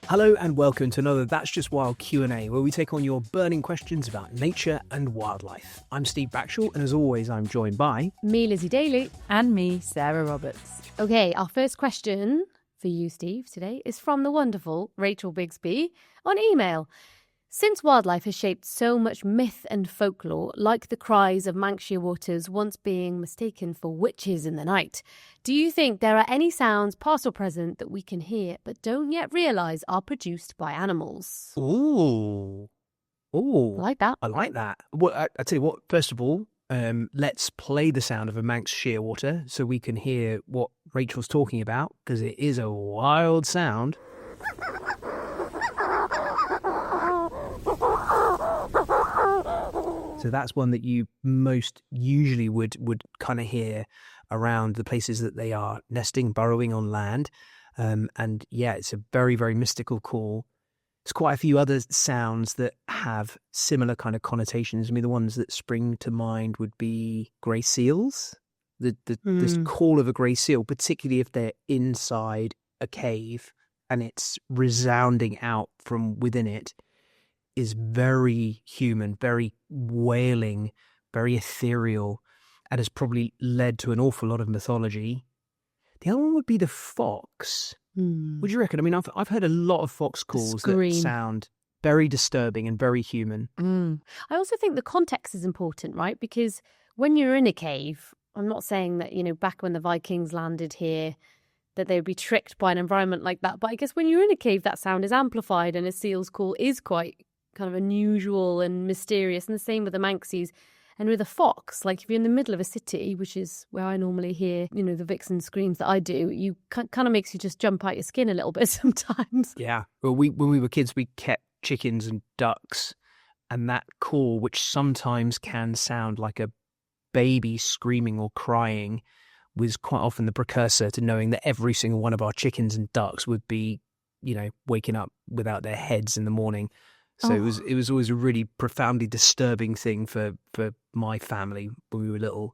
Hello and welcome to another That's Just Wild Q&A, where we take on your burning questions about nature and wildlife. I'm Steve Backshall, and as always, I'm joined by... Me, Lizzie Daly. And me, Sarah Roberts. Okay, our first question for you, Steve, today is from the wonderful Rachel Bigsby on email. Since wildlife has shaped so much myth and folklore, like the cries of Manx shearwaters once being mistaken for witches in the night, do you think there are any sounds, past or present, that we can hear but don't yet realise are produced by animals? Ooh. Like that. I like that. Well, I tell you what, first of all, let's play the sound of a Manx shearwater so we can hear what Rachel's talking about, because it is a wild sound. So that's one that you most usually would kind of hear around the places that they are nesting, burrowing on land. And yeah, it's a very, very mystical call. There's quite a few other sounds that have similar kind of connotations. I mean, the ones that spring to mind would be grey seals. This call of a grey seal, particularly if they're inside a cave and it's resounding out from within it, is very human, very wailing, very ethereal, and has probably led to an awful lot of mythology. The other one would be the fox. What do you reckon? I mean, I've heard a lot of fox calls that sound very disturbing and very human. I also think the context is important, right? Because when you're in a cave, I'm not saying that, back when the Vikings landed here, that they would be tricked by an environment like that. But I guess when you're in a cave, that sound is amplified, and a seal's call is quite kind of unusual and mysterious. And the same with the Manxies. And with a fox, like if you're in the middle of a city, which is where I normally hear, the vixen screams that I do, you kind of makes you just jump out your skin a little bit sometimes. Yeah. Well, when we were kids, we kept chickens and ducks, and that call, which sometimes can sound like a baby screaming or crying, was quite often the precursor to knowing that every single one of our chickens and ducks would be, waking up without their heads in the morning. So it was always a really profoundly disturbing thing for my family when we were little.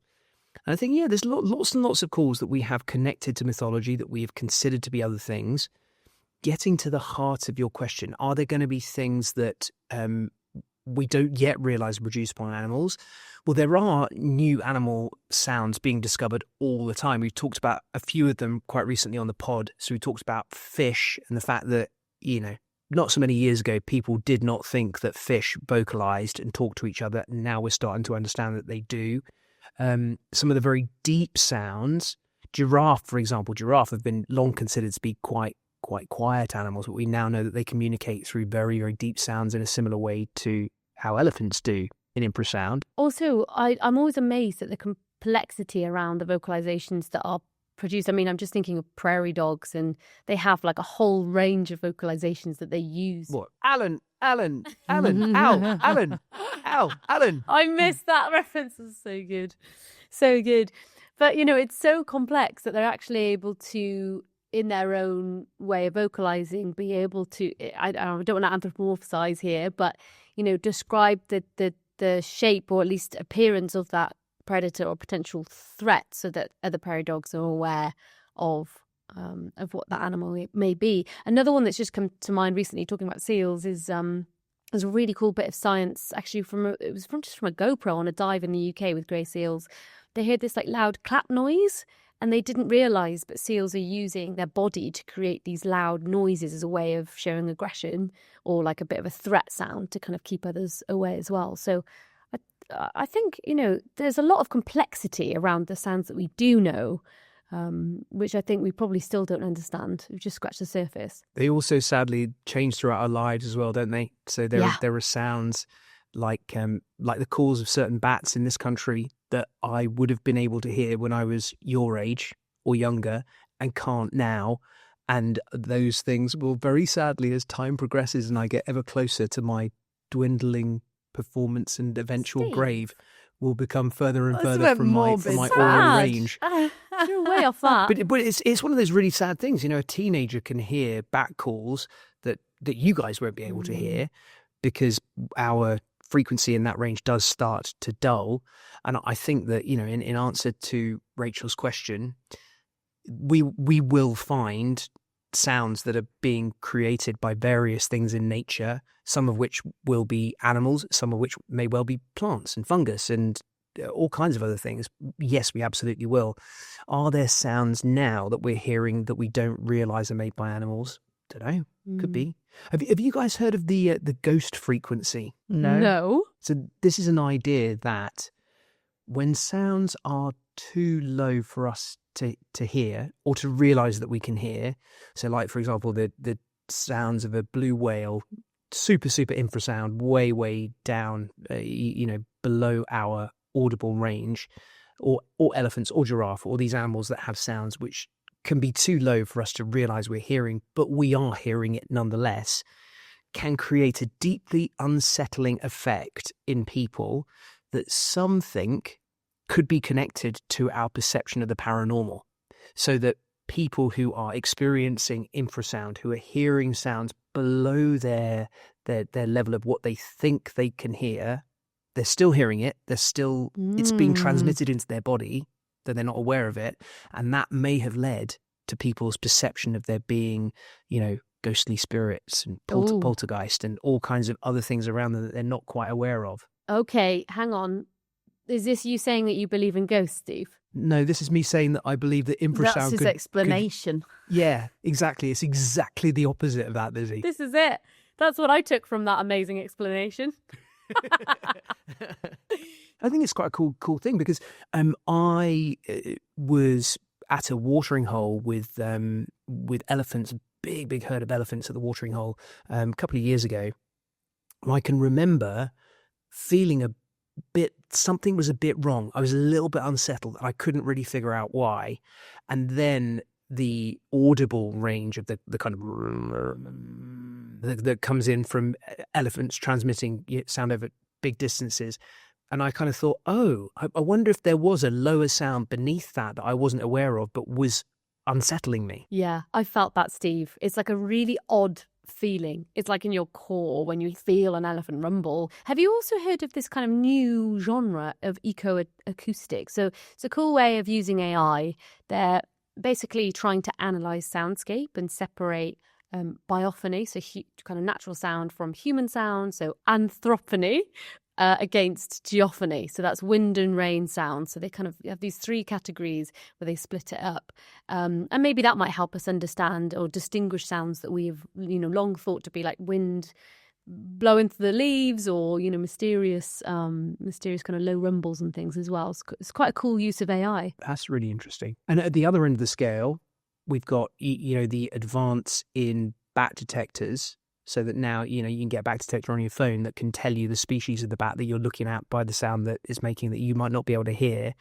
And I think, there's lots and lots of calls that we have connected to mythology that we have considered to be other things. Getting to the heart of your question, are there going to be things that we don't yet realise are produced by animals? Well, there are new animal sounds being discovered all the time. We've talked about a few of them quite recently on the pod. So we talked about fish and the fact that, not so many years ago, people did not think that fish vocalised and talked to each other. Now we're starting to understand that they do. Some of the very deep sounds, giraffe, for example, have been long considered to be quite quiet animals, but we now know that they communicate through very, very deep sounds in a similar way to how elephants do in infrasound. Also, I'm always amazed at the complexity around the vocalizations that are produced. I mean, I'm just thinking of prairie dogs, and they have like a whole range of vocalizations that they use. What? Alan, ow, Alan, ow, Alan. I missed that reference. It's so good. So good. But, it's so complex that they're actually able to, in their own way of vocalizing, be able to, I don't want to anthropomorphize here, but, describe the shape or at least appearance of that predator or potential threat, so that other prairie dogs are aware of what that animal may be. Another one that's just come to mind recently, talking about seals, is there's a really cool bit of science actually from a GoPro on a dive in the UK with grey seals. They heard this like loud clap noise, and they didn't realise, but seals are using their body to create these loud noises as a way of showing aggression or like a bit of a threat sound to kind of keep others away as well. So I think, there's a lot of complexity around the sounds that we do know, which I think we probably still don't understand. We've just scratched the surface. They also sadly change throughout our lives as well, don't they? So there are sounds like the calls of certain bats in this country that I would have been able to hear when I was your age or younger and can't now. And those things will very sadly, as time progresses and I get ever closer to my dwindling performance and eventual grave, will become further and further from my oral range. You're way off that. But it's one of those really sad things. A teenager can hear bat calls that you guys won't be able to hear because our frequency in that range does start to dull. And I think that, in answer to Rachel's question, we will find sounds that are being created by various things in nature, some of which will be animals, some of which may well be plants and fungus and all kinds of other things. Yes, we absolutely will. Are there sounds now that we're hearing that we don't realise are made by animals? Don't know. Could be. Have you guys heard of the ghost frequency? No. So this is an idea that when sounds are too low for us to hear or to realise that we can hear, so like, for example, the sounds of a blue whale, super infrasound, way down, below our audible range, or elephants or giraffe, or these animals that have sounds which can be too low for us to realise we're hearing, but we are hearing it nonetheless, can create a deeply unsettling effect in people that some think could be connected to our perception of the paranormal. So that people who are experiencing infrasound, who are hearing sounds below their level of what they think they can hear, they're still hearing it. It's being transmitted into their body, that they're not aware of it. And that may have led to people's perception of there being, ghostly spirits and poltergeist and all kinds of other things around them that they're not quite aware of. Okay, hang on. Is this you saying that you believe in ghosts, Steve? No, this is me saying that I believe that infrasound That's his explanation. Yeah, exactly. It's exactly the opposite of that, Lizzie. This is it. That's what I took from that amazing explanation. I think it's quite a cool thing because I was at a watering hole with elephants, big herd of elephants at the watering hole a couple of years ago. I can remember feeling something was a bit wrong. I was a little bit unsettled and I couldn't really figure out why. And then the audible range of the kind of that comes in from elephants transmitting sound over big distances. And I kind of thought, I wonder if there was a lower sound beneath that I wasn't aware of, but was unsettling me. Yeah, I felt that, Steve. It's like a really odd feeling. It's like in your core when you feel an elephant rumble. Have you also heard of this kind of new genre of eco-acoustic? So it's a cool way of using AI. They're basically trying to analyze soundscape and separate biophony, so kind of natural sound, from human sound, so anthrophony, against geophony. So that's wind and rain sound. So they kind of have these three categories where they split it up. And maybe that might help us understand or distinguish sounds that we've, long thought to be like wind blowing through the leaves, or, mysterious kind of low rumbles and things as well. It's quite a cool use of AI. That's really interesting. And at the other end of the scale, we've got, the advance in bat detectors, so that now, you can get a bat detector on your phone that can tell you the species of the bat that you're looking at by the sound that is making that you might not be able to hear.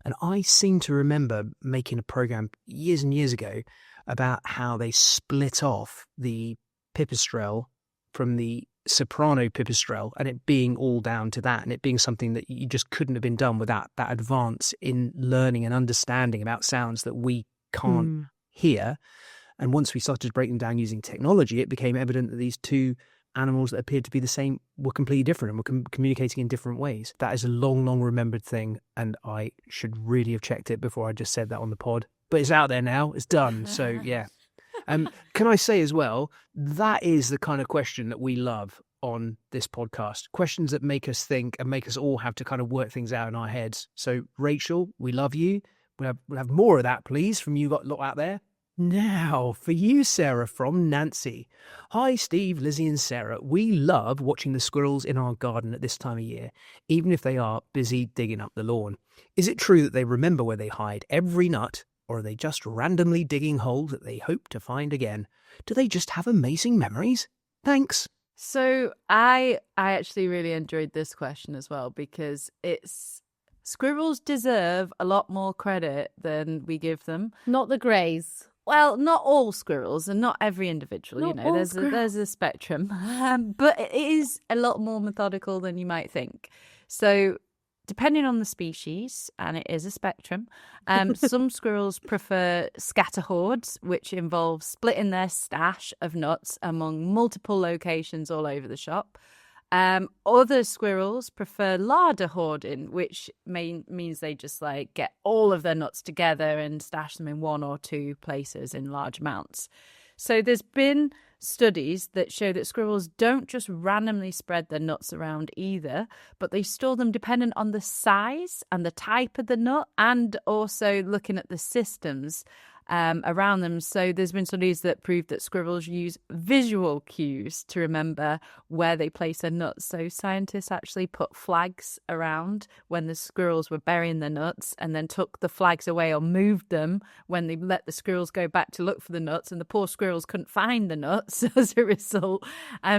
And I seem to remember making a program years and years ago about how they split off the pipistrelle from the soprano pipistrelle, and it being all down to that, and it being something that you just couldn't have been done without that advance in learning and understanding about sounds that we can't hear. And once we started to break them down using technology, it became evident that these two animals that appeared to be the same were completely different and were communicating in different ways. That is a long remembered thing, and I should really have checked it before I just said that on the pod. But it's out there now. It's done. So, yeah. Can I say as well, that is the kind of question that we love on this podcast. Questions that make us think and make us all have to kind of work things out in our heads. So, Rachel, we love you. We'll have more of that, please, from you lot out there. Now, for you, Sarah, from Nancy. Hi, Steve, Lizzie and Sarah. We love watching the squirrels in our garden at this time of year, even if they are busy digging up the lawn. Is it true that they remember where they hide every nut, or are they just randomly digging holes that they hope to find again? Do they just have amazing memories? Thanks. So I actually really enjoyed this question as well, because squirrels deserve a lot more credit than we give them. Not the greys. Well, not all squirrels and not every individual, Not all there's a spectrum, but it is a lot more methodical than you might think. So depending on the species, and it is a spectrum, some squirrels prefer scatter hoards, which involves splitting their stash of nuts among multiple locations all over the shop. Other squirrels prefer larder hoarding, which means they just get all of their nuts together and stash them in one or two places in large amounts. So there's been studies that show that squirrels don't just randomly spread their nuts around either, but they store them dependent on the size and the type of the nut, and also looking at the systems around them. So there's been studies that prove that squirrels use visual cues to remember where they place their nuts. So scientists actually put flags around when the squirrels were burying their nuts, and then took the flags away or moved them when they let the squirrels go back to look for the nuts, and the poor squirrels couldn't find the nuts as a result.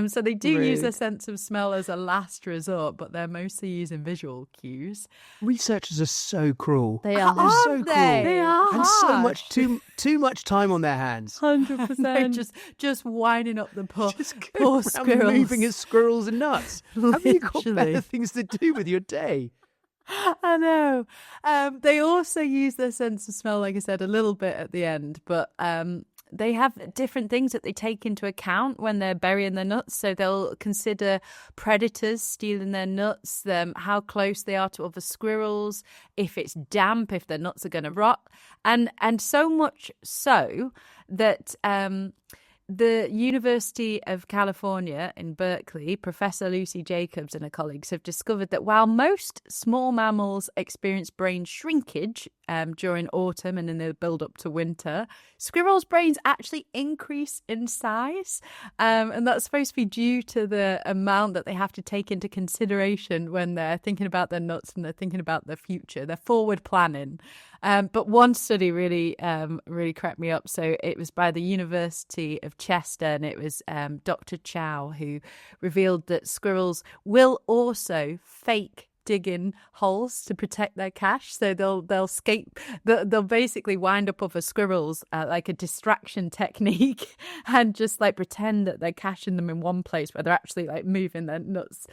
So they do use their sense of smell as a last resort, but they're mostly using visual cues. Researchers are so cruel. They are. They're so they? cruel. They are And so harsh. much too much time on their hands. 100%. They're just winding up the poor Just poor going around squirrels. moving as squirrels and nuts. Have you got Literally. better things to do with your day? I know. They also use their sense of smell, like I said, a little bit at the end, but they have different things that they take into account when they're burying their nuts. So they'll consider predators stealing their nuts, how close they are to other squirrels, if it's damp, if their nuts are going to rot, and so much so that the University of California in Berkeley, Professor Lucy Jacobs and her colleagues have discovered that while most small mammals experience brain shrinkage during autumn and in the build-up to winter, squirrels' brains actually increase in size. And that's supposed to be due to the amount that they have to take into consideration when they're thinking about their nuts and they're thinking about their future. They're forward planning. But one study really cracked me up. So it was by the University of Chester, and it was Dr. Chow who revealed that squirrels will also fake digging holes to protect their cache. So they'll basically wind up other squirrels like a distraction technique and just like pretend that they're caching them in one place where they're actually like moving their nuts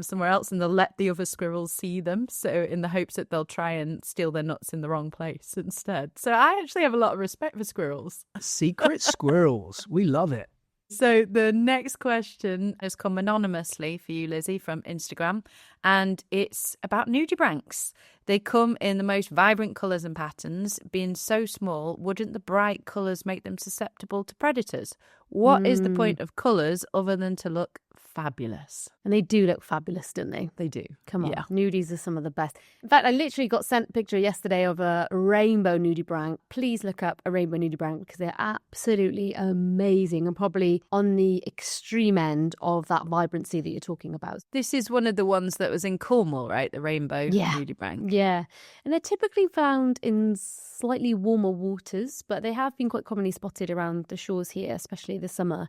somewhere else, and they'll let the other squirrels see them, so in the hopes that they'll try and steal their nuts in the wrong place instead. So I actually have a lot of respect for squirrels. Secret squirrels. We love it. So the next question has come anonymously for you, Lizzie, from Instagram, and it's about nudibranchs. They come in the most vibrant colours and patterns. Being so small, wouldn't the bright colours make them susceptible to predators? What is the point of colours other than to look fabulous? And they do look fabulous, don't they? They do. Come on, Yeah. nudies are some of the best. In fact, I literally got sent a picture yesterday of a rainbow nudibranch. Please look up a rainbow nudibranch because they're absolutely amazing and probably on the extreme end of that vibrancy that you're talking about. This is one of the ones that was in Cornwall, right? The rainbow Yeah. nudibranch. Yeah, and they're typically found in slightly warmer waters, but they have been quite commonly spotted around the shores here, especially this summer.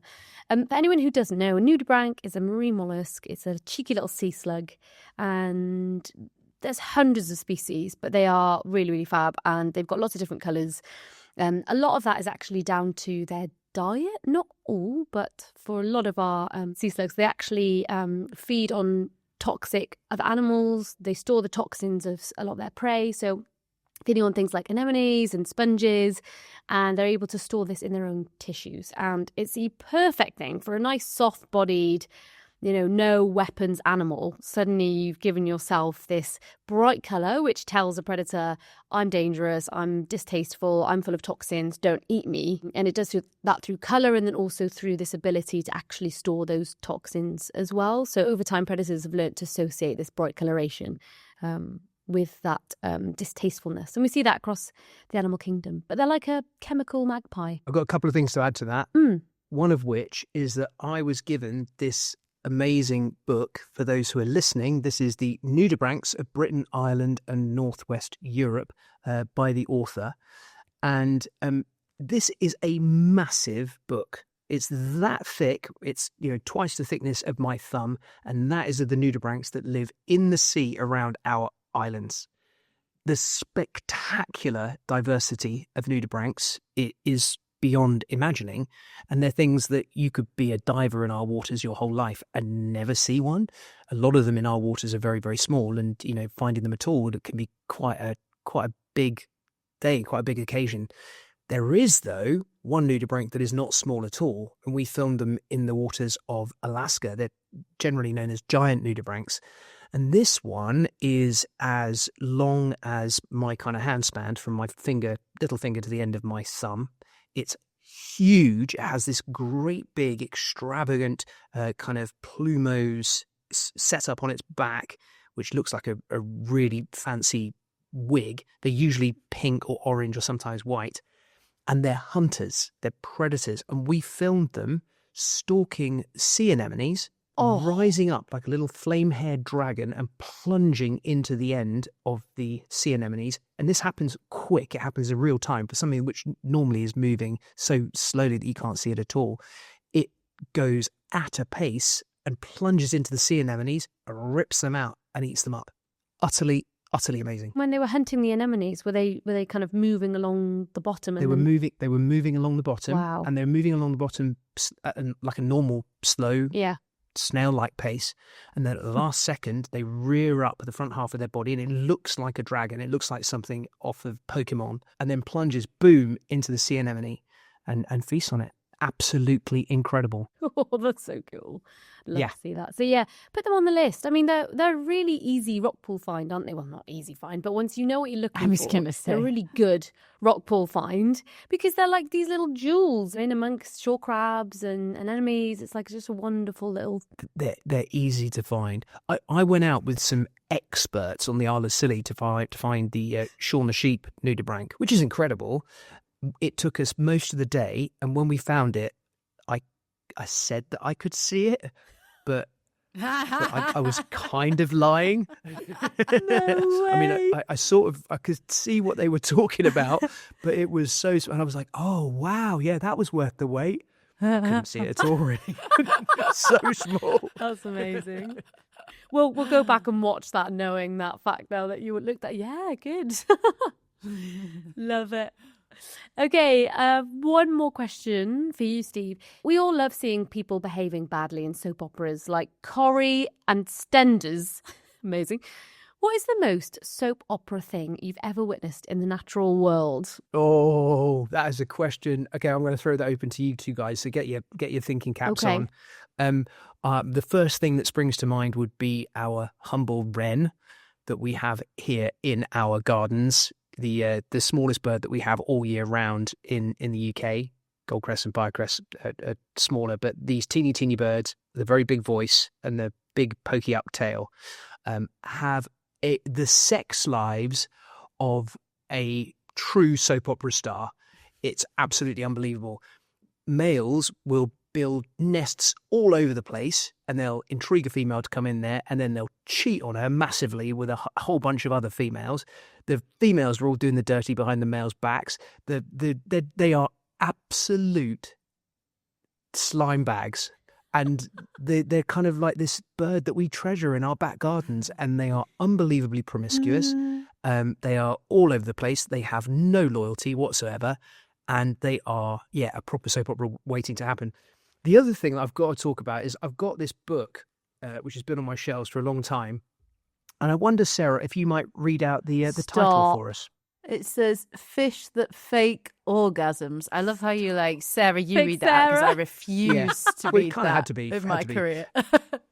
For anyone who doesn't know, a nudibranch is a marine mollusk. It's a cheeky little sea slug, and there's hundreds of species, but they are really, really fab, and they've got lots of different colours. A lot of that is actually down to their diet, not all, but for a lot of our sea slugs, they actually feed on toxic other animals. They store the toxins of a lot of their prey, so feeding on things like anemones and sponges, and they're able to store this in their own tissues. And it's the perfect thing for a nice soft-bodied, no weapons animal. Suddenly you've given yourself this bright colour which tells a predator, I'm dangerous, I'm distasteful, I'm full of toxins, don't eat me. And it does that through colour, and then also through this ability to actually store those toxins as well. So over time, predators have learnt to associate this bright coloration with that distastefulness. And we see that across the animal kingdom. But they're like a chemical magpie. I've got a couple of things to add to that. One of which is that I was given this amazing book for those who are listening. This is the Nudibranchs of Britain, Ireland and Northwest Europe by the author. And this is a massive book. It's that thick. It's twice the thickness of my thumb. And that is of the nudibranchs that live in the sea around our islands. The spectacular diversity of nudibranchs is beyond imagining, and they're things that you could be a diver in our waters your whole life and never see one. A lot of them in our waters are very, very small, and finding them at all, it can be quite a big day, quite a big occasion. There is, though, one nudibranch that is not small at all, and we filmed them in the waters of Alaska. They're generally known as giant nudibranchs. And this one is as long as my kind of hand span from my little finger to the end of my thumb. It's huge. It has this great big extravagant kind of plumose set up on its back, which looks like a really fancy wig. They're usually pink or orange or sometimes white. And they're hunters, they're predators. And we filmed them stalking sea anemones, rising up like a little flame-haired dragon and plunging into the end of the sea anemones. And this happens quick. It happens in real time for something which normally is moving so slowly that you can't see it at all. It goes at a pace and plunges into the sea anemones, rips them out and eats them up. Utterly amazing. When they were hunting the anemones, were they kind of moving along the bottom? They were moving along the bottom. Wow. And they were moving along the bottom like a normal, slow, snail-like pace. And then at the last second, they rear up the front half of their body, and it looks like a dragon. It looks like something off of Pokemon, and then plunges, boom, into the sea anemone and feasts on it. Absolutely incredible. Oh, that's so cool. Love to see that. So yeah, put them on the list. I mean, they're really easy rock pool find, aren't they? Well, not easy find, but once you know what you're looking for, I was going to say, they're a really good rock pool find because they're like these little jewels in amongst shore crabs and anemones. It's like just a wonderful little. They're easy to find. I went out with some experts on the Isle of Scilly to find the Shaun sheep nudibranch, which is incredible. It took us most of the day, and when we found it, I said that I could see it, but I was kind of lying. No way. I mean, I could see what they were talking about, but it was so, and I was like, oh wow, yeah, that was worth the wait. Couldn't see it at all, really. So small. That's amazing. We'll go back and watch that, knowing that fact though that you looked at. Yeah, good. Love it. Okay, one more question for you, Steve. We all love seeing people behaving badly in soap operas like Corrie and Stenders. Amazing. What is the most soap opera thing you've ever witnessed in the natural world? Oh, that is a question. Okay, I'm going to throw that open to you two guys. So get your thinking caps on. The first thing that springs to mind would be our humble wren that we have here in our gardens. The smallest bird that we have all year round in the UK. Goldcrest and Firecrest are smaller, but these teeny birds, the very big voice and the big pokey up tail, have the sex lives of a true soap opera star. It's absolutely unbelievable. Males will build nests all over the place, and they'll intrigue a female to come in there, and then they'll cheat on her massively with a whole bunch of other females. The females are all doing the dirty behind the males' backs. They are absolute slime bags, and they're kind of like this bird that we treasure in our back gardens, and they are unbelievably promiscuous. They are all over the place. They have no loyalty whatsoever, and they are, a proper soap opera waiting to happen. The other thing I've got to talk about is I've got this book, which has been on my shelves for a long time. And I wonder, Sarah, if you might read out the title for us. It says Fish That Fake Orgasms. I love how you Sarah, you Fake read that because I Sarah. refuse to Well, it read kinda that had to be, in had my to be. career.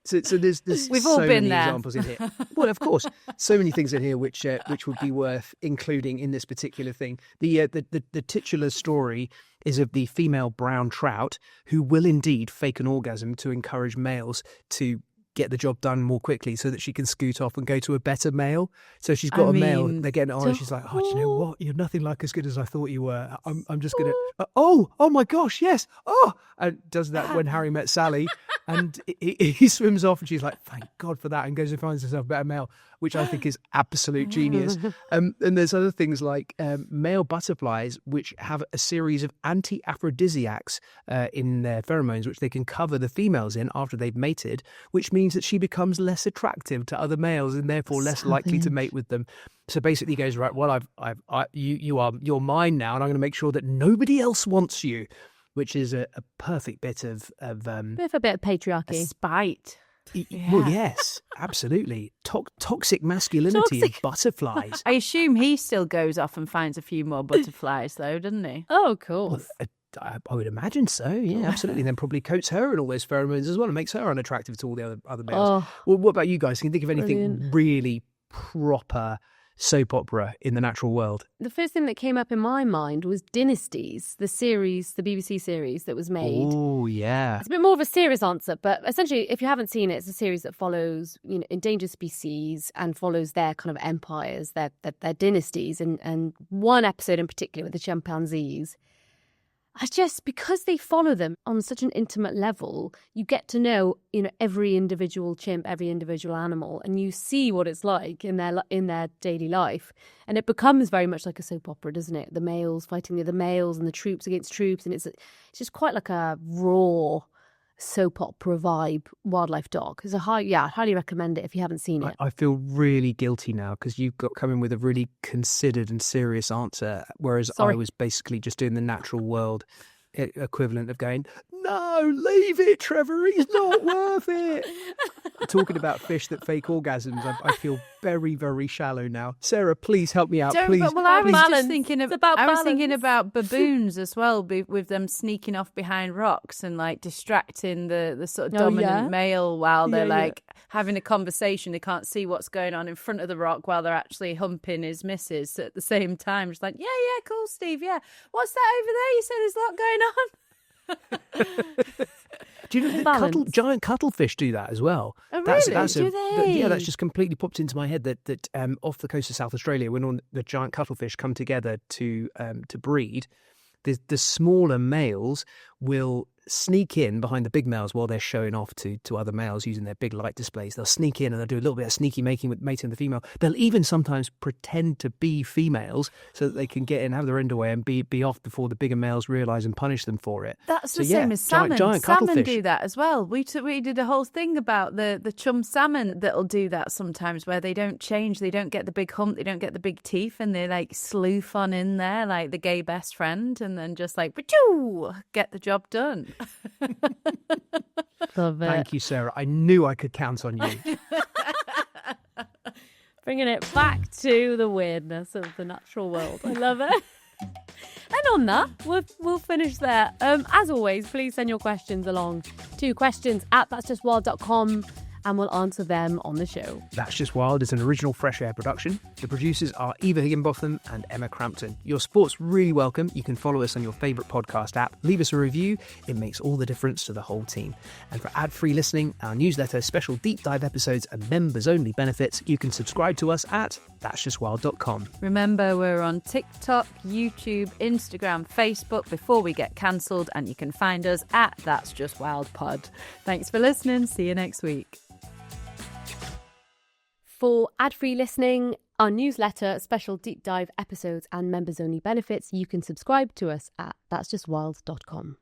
So there's We've so all been many there. examples in here. Well, of course, so many things in here which would be worth including in this particular thing. The titular story is of the female brown trout who will indeed fake an orgasm to encourage males to get the job done more quickly so that she can scoot off and go to a better male. So she's got a male, they're getting it on, and she's like, oh, do you know what? You're nothing like as good as I thought you were. I'm just going to, oh my gosh, yes. Oh, and does that when Harry met Sally, and he swims off, and she's like, thank God for that, and goes and finds herself a better male, which I think is absolute genius. And there's other things like male butterflies, which have a series of anti-aphrodisiacs in their pheromones, which they can cover the females in after they've mated, which means that she becomes less attractive to other males and therefore less likely to mate with them. So basically, he goes, right, well, you're mine now, and I'm going to make sure that nobody else wants you, which is a perfect bit of Bit of patriarchy. Spite. Well, yes, absolutely. Toxic masculinity of butterflies. I assume he still goes off and finds a few more butterflies, though, doesn't he? Oh, of course. I would imagine so. Yeah, absolutely. Then probably coats her in all those pheromones as well and makes her unattractive to all the other males. Oh, Well, what about you guys? Can you think of anything brilliant. really proper soap opera in the natural world? The first thing that came up in my mind was Dynasties, the series, the BBC series that was made. Oh, yeah. It's a bit more of a serious answer, but essentially, if you haven't seen it, it's a series that follows, endangered species and follows their kind of empires, their dynasties, and one episode in particular with the chimpanzees. Because they follow them on such an intimate level, you get to know, every individual chimp, every individual animal, and you see what it's like in their daily life. And it becomes very much like a soap opera, doesn't it? The males fighting the other males and the troops against troops. And it's just quite like a raw soap opera vibe wildlife doc. It's I highly recommend it if you haven't seen it. I feel really guilty now because you've got come in with a really considered and serious answer, whereas Sorry. I was basically just doing the natural world equivalent of going, no, leave it, Trevor, he's not worth it. Talking about fish that fake orgasms, I feel very, very shallow now. Sarah, please help me out, please. Well, I was Balance. just thinking It's about I was thinking balance. about baboons as well, with them sneaking off behind rocks and like distracting the sort of dominant male while they're having a conversation. They can't see what's going on in front of the rock while they're actually humping his missus at the same time. Just like, yeah, cool, Steve, yeah. What's that over there? You said there's a lot going on. Do you know that giant cuttlefish do that as well? Oh, really? Do they? Yeah, that's just completely popped into my head that off the coast of South Australia, when all the giant cuttlefish come together to breed, the smaller males will sneak in behind the big males while they're showing off to other males using their big light displays. They'll sneak in and they'll do a little bit of sneaky mating with the female. They'll even sometimes pretend to be females so that they can get in, have their end away, and be off before the bigger males realise and punish them for it. That's the same as salmon. Giant salmon cuttlefish do that as well. We did a whole thing about the chum salmon that'll do that sometimes, where they don't change, they don't get the big hump, they don't get the big teeth, and they like sleuth on in there like the gay best friend, and then just like get the job done. Love it. Thank you, Sarah. I knew I could count on you. Bringing it back to the weirdness of the natural world. I love it. And on that, we'll finish there. As always, please send your questions along to questions@that'sjustwild.com and we'll answer them on the show. That's Just Wild is an original Fresh Air production. The producers are Eva Higginbotham and Emma Crampton. Your support's really welcome. You can follow us on your favourite podcast app. Leave us a review. It makes all the difference to the whole team. And for ad-free listening, our newsletter, special deep dive episodes and members-only benefits, you can subscribe to us at that'sjustwild.com. Remember, we're on TikTok, YouTube, Instagram, Facebook before we get cancelled, and you can find us at That's Just Wild Pod. Thanks for listening. See you next week. For ad-free listening, our newsletter, special deep dive episodes and members-only benefits, you can subscribe to us at that'sjustwild.com.